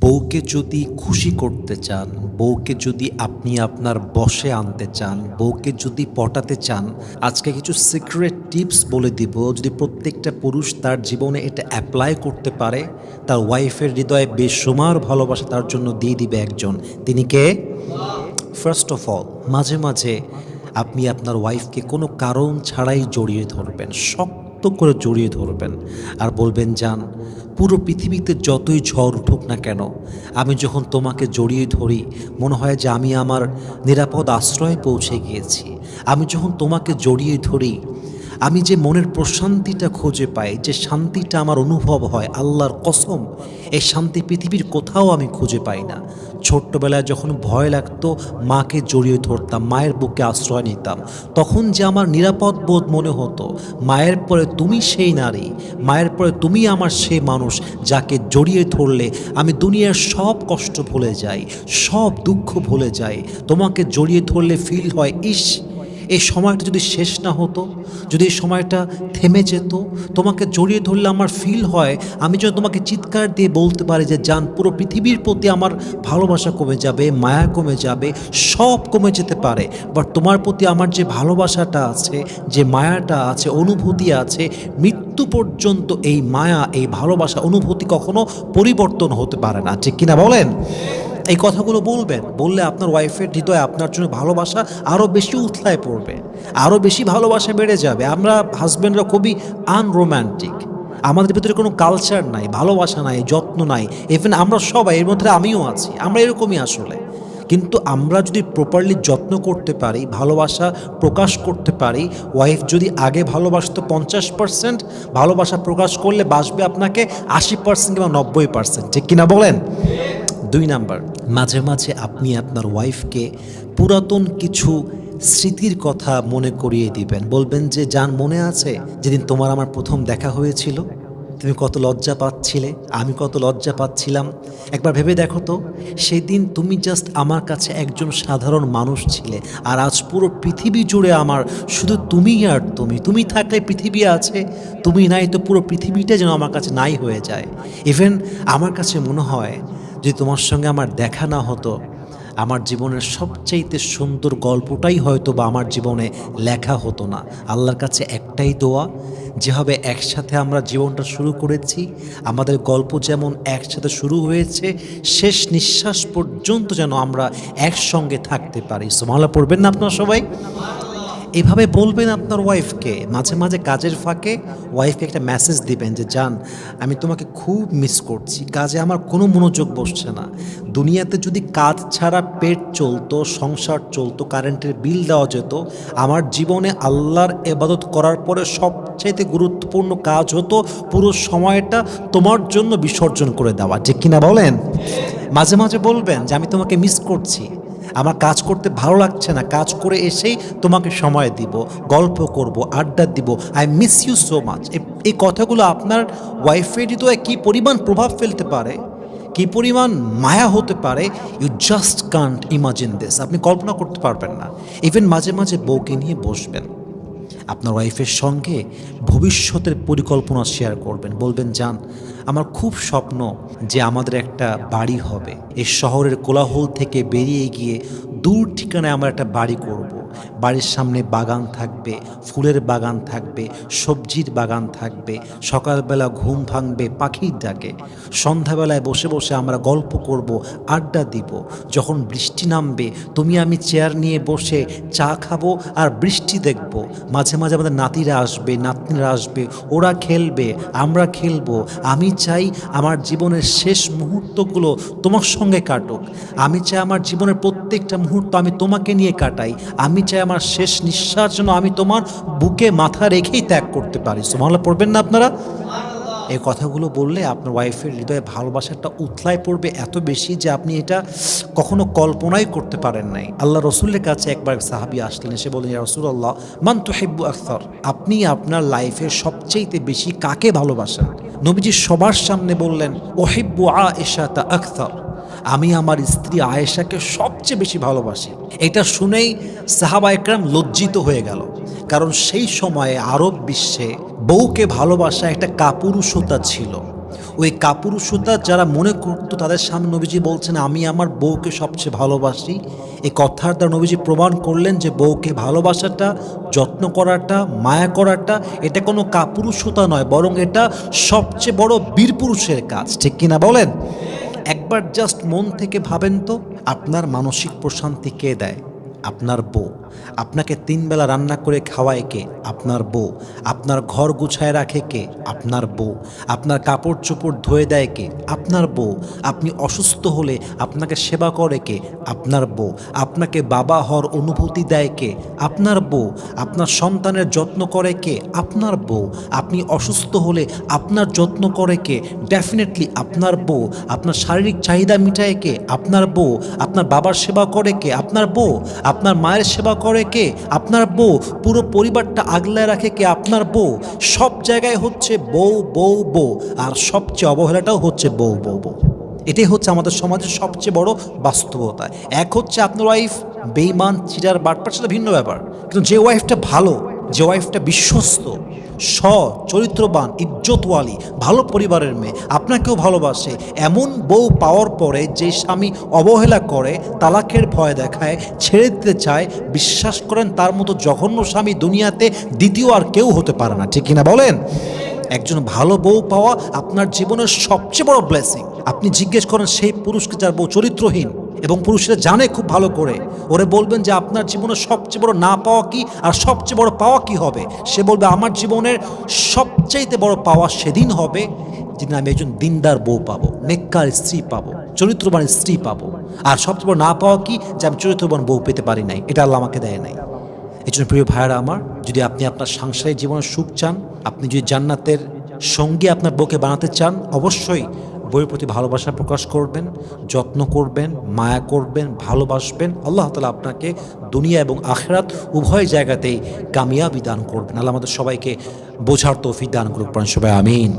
বউকে যদি খুশি করতে চান, বউকে যদি আপনি আপনার বশে আনতে চান, বউকে যদি পটাতে চান, আজকে কিছু সিক্রেট টিপস বলে দিব। যদি প্রত্যেকটা পুরুষ তার জীবনে এটা অ্যাপ্লাই করতে পারে, তার ওয়াইফের হৃদয়ে বেসুমার ভালোবাসা তার জন্য দিয়ে দিবে একজন। তিনি কে? ফার্স্ট অফ অল, মাঝে মাঝে আপনি আপনার ওয়াইফকে কোনো কারণ ছাড়াই জড়িয়ে ধরবেন, শক্ত করে জড়িয়ে ধরবেন আর বলবেন, জান, পুরো পৃথিবীতে যতই ঝড় উঠুক না কেন, আমি যখন তোমাকে জড়িয়ে ধরি মনে হয় যে আমি আমার নিরাপদ আশ্রয়ে পৌঁছে গিয়েছি। আমি যখন তোমাকে জড়িয়ে ধরি আমি যে মনের প্রশান্তিটা খুঁজে পাই, যে শান্তিটা আমার অনুভব হয়, আল্লাহর কসম এই শান্তি পৃথিবীর কোথাও আমি খুঁজে পাই না। ছোট্টবেলায় যখন ভয় লাগতো মাকে জড়িয়ে ধরতাম, মায়ের বুকে আশ্রয় নিতাম, তখন যে আমার নিরাপদ বোধ মনে হতো। মায়ের পরে তুমি সেই নারী, মায়ের পরে তুমি আমার সেই মানুষ যাকে জড়িয়ে ধরলে আমি দুনিয়ার সব কষ্ট ভুলে যাই, সব দুঃখ ভুলে যাই। তোমাকে জড়িয়ে ধরলে ফিল হয়, ইস, এই সময়টা যদি শেষ না হতো, যদি এই সময়টা থেমে যেত। তোমাকে জড়িয়ে ধরলে আমার ফিল হয় আমি যেন তোমাকে চিৎকার দিয়ে বলতে পারি যে, জান, পুরো পৃথিবীর প্রতি আমার ভালোবাসা কমে যাবে, মায়া কমে যাবে, সব কমে যেতে পারে, বাট তোমার প্রতি আমার যে ভালোবাসাটা আছে, যে মায়াটা আছে, অনুভূতি আছে, মৃত্যু পর্যন্ত এই মায়া, এই ভালোবাসা, অনুভূতি কখনো পরিবর্তন হতে পারে না। ঠিক কিনা বলেন? এই কথাগুলো বলবেন, বললে আপনার ওয়াইফের হৃদয়ে আপনার জন্য ভালোবাসা আরও বেশি উথলায় পড়বে, আরও বেশি ভালোবাসা বেড়ে যাবে। আমরা হাজব্যান্ডরা খুবই আনরোম্যান্টিক, আমাদের ভিতরে কোনো কালচার নাই, ভালোবাসা নাই, যত্ন নাই। ইভেন আমরা সবাই, এর মধ্যে আমিও আছি, আমরা এরকমই আসলে। কিন্তু আমরা যদি প্রপারলি যত্ন করতে পারি, ভালোবাসা প্রকাশ করতে পারি, ওয়াইফ যদি আগে ভালোবাসতো 50%, ভালোবাসা প্রকাশ করলে বাসবে আপনাকে 80% কিংবা 90%। ঠিক কিনা বলেন? 2 নাম্বার, মাঝে মাঝে আপনি আপনার ওয়াইফকে পুরাতন কিছু স্মৃতির কথা মনে করিয়ে দিবেন। বলবেন যে, জান, মনে আছে যেদিন তোমার আমার প্রথম দেখা হয়েছিল? তুমি কত লজ্জা পাচ্ছিলে, আমি কত লজ্জা পাচ্ছিলাম। একবার ভেবে দেখো তো, সেদিন তুমি জাস্ট আমার কাছে একজন সাধারণ মানুষ ছিলে, আর আজ পুরো পৃথিবী জুড়ে আমার শুধু তুমি আর তুমি। তুমি থাকলে পৃথিবী আছে, তুমি নাই তো পুরো পৃথিবীটা যেন আমার কাছে নাই হয়ে যায়। ইভেন আমার কাছে মনে হয় যদি তোমার সঙ্গে আমার দেখা না হতো, আমার জীবনের সবচাইতে সুন্দর গল্পটাই হয়তো বা আমার জীবনে লেখা হতো না। আল্লাহর কাছে একটাই দোয়া, যেভাবে একসাথে আমরা জীবনটা শুরু করেছি, আমাদের গল্প যেমন একসাথে শুরু হয়েছে, শেষ নিঃশ্বাস পর্যন্ত যেন আমরা একসঙ্গে থাকতে পারি। সুবহানাল্লাহ পড়বেন না আপনারা সবাই? এভাবে বলবেন আপনার ওয়াইফকে। মাঝে মাঝে কাজের ফাঁকে ওয়াইফকে একটা মেসেজ দিবেন যে, জান, আমি তোমাকে খুব মিস করছি, কাজে আমার কোনো মনোযোগ বসছে না। দুনিয়াতে যদি কাজ ছাড়া পেট চলতো, সংসার চলতো, কারেন্টের বিল দেওয়া যেত, আমার জীবনে আল্লাহর ইবাদত করার পরে সবচাইতে গুরুত্বপূর্ণ কাজ হতো পুরো সময়টা তোমার জন্য বিসর্জন করে দেওয়া। ঠিক কিনা বলেন? মাঝে মাঝে বলবেন যে, আমি তোমাকে মিস করছি, আমার কাজ করতে ভালো লাগছে না, কাজ করে এসেই তোমাকে সময় দিব, গল্প করব, আড্ডা দিব, I miss you so much. এই কথাগুলো আপনার ওয়াইফের হৃদয়ে কী পরিমাণ প্রভাব ফেলতে পারে, কী পরিমাণ মায়া হতে পারে, you just can't imagine this. আপনি কল্পনা করতে পারবেন না। ইভেন মাঝে মাঝে বউকে নিয়ে বসবেন, আপনার ওয়াইফের সঙ্গে ভবিষ্যতের পরিকল্পনা শেয়ার করবেন। বলবেন, জান, আমার খুব স্বপ্ন যে আমাদের একটা বাড়ি হবে, এই শহরের কোলাহল থেকে বেরিয়ে গিয়ে দূর ঠিকানায় আমরা একটা বাড়ি করব। বাড়ির সামনে বাগান থাকবে, ফুলের বাগান থাকবে, সবজির বাগান থাকবে, সকালবেলা ঘুম ভাঙবে পাখির ডাকে, সন্ধ্যাবেলায় বসে বসে আমরা গল্প করব, আড্ডা দিব। যখন বৃষ্টি নামবে তুমি আমি চেয়ার নিয়ে বসে চা খাবো আর বৃষ্টি দেখব। মাঝে মাঝে আমাদের নাতিরা আসবে, নাতনিরা আসবে, ওরা খেলবে, আমরা খেলবো। আমি চাই আমার জীবনের শেষ মুহূর্তগুলো তোমার সঙ্গে কাটুক। আমি চাই আমার জীবনের প্রত্যেকটা মুহূর্ত আমি তোমাকে নিয়ে কাটাই। আমি চাই আমার শেষ নিঃশ্বাস যেন আমি তোমার বুকে মাথা রেখেই ত্যাগ করতে পারি। সুবহানাল্লাহ পড়বেন না আপনারা? এই কথাগুলো বললে আপনার ওয়াইফের হৃদয়ে ভালোবাসাটা উথলায় পড়বে এত বেশি যে আপনি এটা কখনো কল্পনাই করতে পারেন নাই। আল্লাহ রসুলের কাছে একবার সাহাবী আসলেন, এসে বললেন, ইয়া রাসূলুল্লাহ, মান তুহিব্বু আকসার, আপনি আপনার লাইফের সবচেয়ে বেশি কাকে ভালোবাসেন? নবীজি সবার সামনে বললেন, উহিব্বু আয়েশাতা আকসার, আমি আমার স্ত্রী আয়েশাকে সবচেয়ে বেশি ভালোবাসি। এটা শুনেই সাহাবা একরাম লজ্জিত হয়ে গেল, কারণ সেই সময়ে আরব বিশ্বে বউকে ভালোবাসা একটা কাপুরুষতা ছিল। ওই কাপুরুষতা যারা মনে করতো, তাদের সামনে নবীজি বলছেন আমি আমার বউকে সবচেয়ে ভালোবাসি। এই কথার দ্বারা নবীজি প্রমাণ করলেন যে বউকে ভালোবাসাটা, যত্ন করাটা, মায়া করাটা এটা কোনো কাপুরুষতা নয়, বরং এটা সবচেয়ে বড় বীরপুরুষের কাজ। ঠিক কিনা বলেন? একবার জাস্ট মন থেকে ভাবেন তো, আপনার মানসিক প্রশান্তি কে দেয়? আপনার বউ। আপনাকে 3 বেলা রান্না করে খাওয়ায় কে? আপনার বউ। আপনার ঘর গুছায় রাখে কে? আপনার বউ। আপনার কাপড় চোপড় ধুয়ে দেয় কে? আপনার বউ। আপনি অসুস্থ হলে আপনাকে সেবা করে কে? আপনার বউ। আপনাকে বাবা হওয়ার অনুভূতি দেয় কে? আপনার বউ। আপনার সন্তানের যত্ন করে কে? আপনার বউ। আপনি অসুস্থ হলে আপনার যত্ন করে কে? ডেফিনেটলি আপনার বউ। আপনার শারীরিক চাহিদা মিটায় কে? আপনার বউ। আপনার বাবার সেবা করে কে? আপনার বউ। আপনার মায়ের সেবা করে কে? আপনার বউ। পুরো পরিবারটা আগলায় রাখে কে? আপনার বউ। সব জায়গায় হচ্ছে বউ বউ বউ, আর সবচেয়ে অবহেলাটাও হচ্ছে বউ বউ বউ। এটাই হচ্ছে আমাদের সমাজের সবচেয়ে বড় বাস্তবতা। এক হচ্ছে আপনার ওয়াইফ বেঈমান, চিটার, বাটপার, সেটা ভিন্ন ব্যাপার, কিন্তু যে ওয়াইফটা ভালো, যে ওয়াইফটা বিশ্বস্ত, চরিত্রবান, ইজ্জতওয়ালি, ভালো পরিবারের মেয়ে, আপনাকেও ভালোবাসে, এমন বউ পাওয়ার পরে যে স্বামী অবহেলা করে, তালাকের ভয় দেখায়, ছেড়ে দিতে চায়, বিশ্বাস করেন তার মতো জঘন্য স্বামী দুনিয়াতে দ্বিতীয় আর কেউ হতে পারে না। ঠিক কিনা বলেন? একজন ভালো বউ পাওয়া আপনার জীবনের সবচেয়ে বড় ব্লেসিং। আপনি জিজ্ঞেস করেন সেই পুরুষকে যার বউ চরিত্রহীন, এবং পুরুষরা জানে খুব ভালো করে, ওরে বলবেন যে আপনার জীবনের সবচেয়ে বড় না পাওয়া কি আর সবচেয়ে বড় পাওয়া কি হবে? সে বলবে আমার জীবনের সবচাইতে বড় পাওয়া সেদিন হবে যেদিন আমি একজন দিনদার বউ পাবো, নেককার স্ত্রী পাবো, চরিত্রবান স্ত্রী পাবো। আর সবচেয়ে বড় না পাওয়া কি? যে আমি চরিত্রবান বউ পেতে পারি নাই, এটা আল্লাহ আমাকে দেয় নাই। এই জন্য প্রিয় ভাইয়েরা আমার, যদি আপনি আপনার সাংসারিক জীবনের সুখ চান, আপনি যদি জান্নাতের সঙ্গী আপনার বউকে বানাতে চান, অবশ্যই বউয়ের প্রতি ভালোবাসা প্রকাশ করবেন, যত্ন করবেন, মায়া করবেন, ভালোবাসবেন। আল্লাহ তাআলা আপনাকে দুনিয়া এবং আখিরাত উভয় জায়গাতেই কামিয়াবি দান করবেন। আল্লাহ আমাদের সবাইকে বোঝার তৌফিক দান করুক, সবাই আমিন।